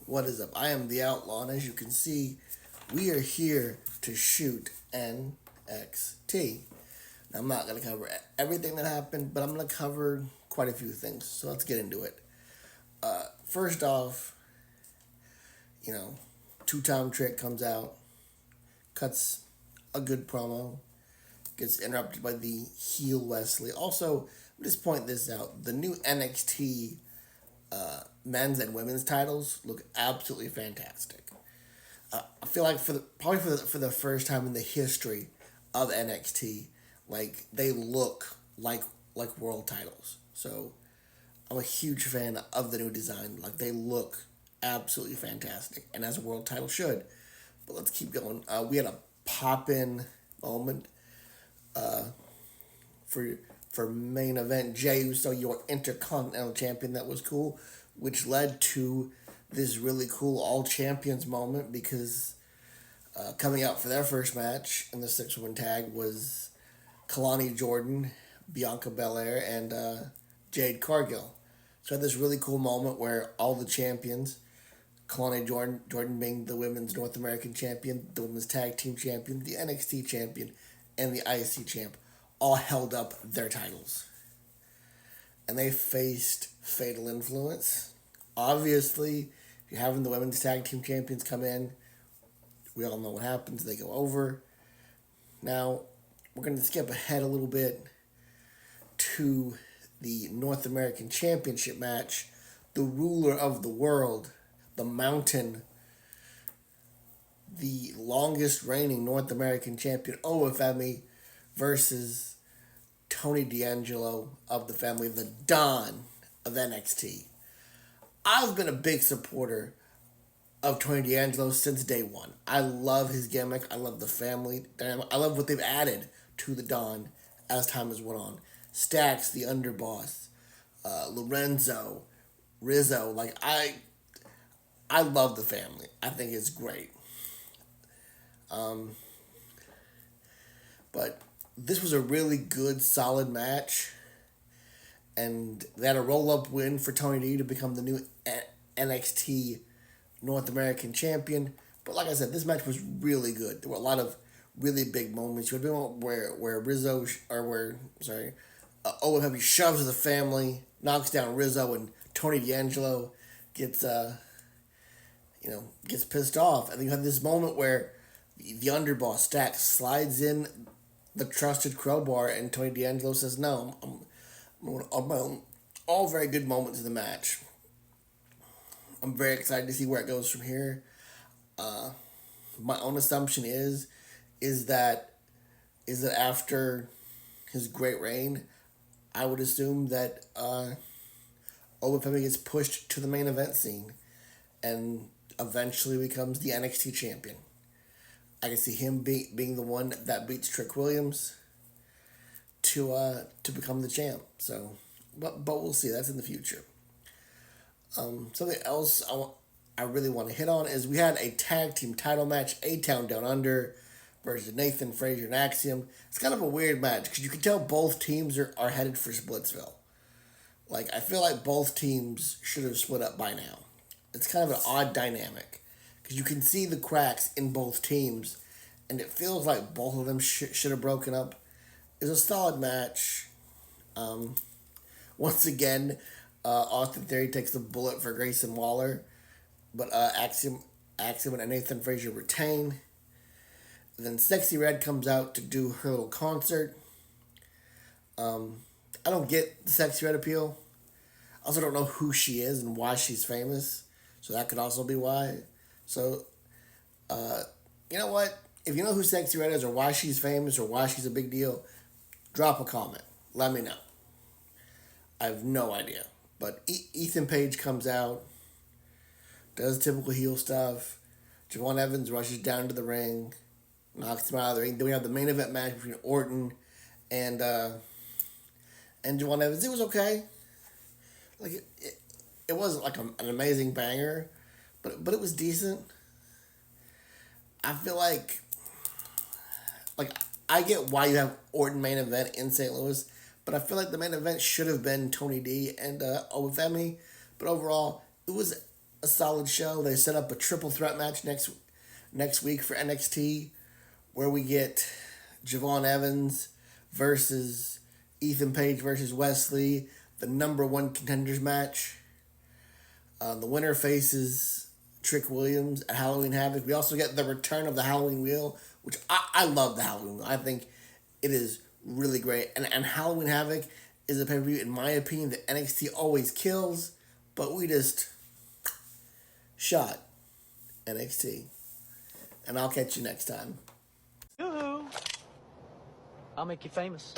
What is up? I am the Outlaw, and as you can see, we are here to shoot NXT. Now, I'm not going to cover everything that happened, but I'm going to cover quite a few things. So let's get into it. First off, you know, two-time Trick comes out, cuts a good promo, gets interrupted by the heel Wesley. Also, just point this out: the new NXT men's and women's titles look absolutely fantastic. I feel like for the first time in the history of NXT, like they look like world titles. So I'm a huge fan of the new design. Like they look absolutely fantastic, and as a world title should. But let's keep going. We had a pop in moment for main event Jey Uso, your Intercontinental Champion. That was cool, which led to this really cool All Champions moment because coming out for their first match in the six-woman tag was Kalani Jordan, Bianca Belair, and Jade Cargill. So I had this really cool moment where all the champions, Kalani Jordan being the women's North American champion, the women's tag team champion, the NXT champion, and the IC champ, all held up their titles. And they faced Fatal Influence. Obviously, if you're having the women's tag team champions come in, we all know what happens. They go over. Now, we're going to skip ahead a little bit to the North American Championship match. The ruler of the world, the Mountain, the longest reigning North American champion, OFME, versus Tony D'Angelo of the family of the Don of NXT. I've been a big supporter of Tony D'Angelo since day one. I love his gimmick. I love the family. I love what they've added to the Don as time has went on. Stacks, the underboss, Lorenzo, Rizzo. Like I love the family. I think it's great. But this was a really good, solid match. And they had a roll-up win for Tony D to become the new NXT North American champion. But like I said, this match was really good. There were a lot of really big moments. You had one where Rizzo, or where, sorry, Owen Heavy shoves the family, knocks down Rizzo, and Tony D'Angelo gets gets pissed off. And then you have this moment where the underboss Stack slides in the trusted crowbar, and Tony D'Angelo says, "No, I'm all very good moments in the match. I'm very excited to see where it goes from here." My own assumption is that after his great reign, I would assume that Obafemi gets pushed to the main event scene and eventually becomes the NXT champion. I can see him being the one that beats Trick Williams to become the champ. So, but we'll see. That's in the future. Something else I really want to hit on is we had a tag team title match, A-Town Down Under versus Nathan Frazier and Axiom. It's kind of a weird match because you can tell both teams are headed for Splitsville. Like, I feel like both teams should have split up by now. It's kind of an odd dynamic because you can see the cracks in both teams, and it feels like both of them should have broken up. It's a solid match. Once again, Austin Theory takes the bullet for Grayson Waller, but Axiom and Nathan Frazier retain. And then Sexy Red comes out to do her little concert. I don't get the Sexy Red appeal. I also don't know who she is and why she's famous, so that could also be why. So, you know what? If you know who Sexy Red is or why she's famous or why she's a big deal, drop a comment. Let me know. I have no idea. But Ethan Page comes out, does typical heel stuff. Javon Evans rushes down to the ring, knocks him out of the ring. Then we have the main event match between Orton and Javon Evans. It was okay. Like it wasn't like an amazing banger, but it was decent. I feel like I get why you have Orton main event in St. Louis, but I feel like the main event should have been Tony D and Obafemi. But overall, it was a solid show. They set up a triple threat match next week for NXT, where we get Javon Evans versus Ethan Page versus Wesley, the number one contenders match. The winner faces Trick Williams at Halloween Havoc. We also get the return of the Halloween Wheel, which I love the Halloween Wheel. I think it is really great. And Halloween Havoc is a pay-per-view, in my opinion, that NXT always kills, but we just shot NXT. And I'll catch you next time. Yoo-hoo! I'll make you famous.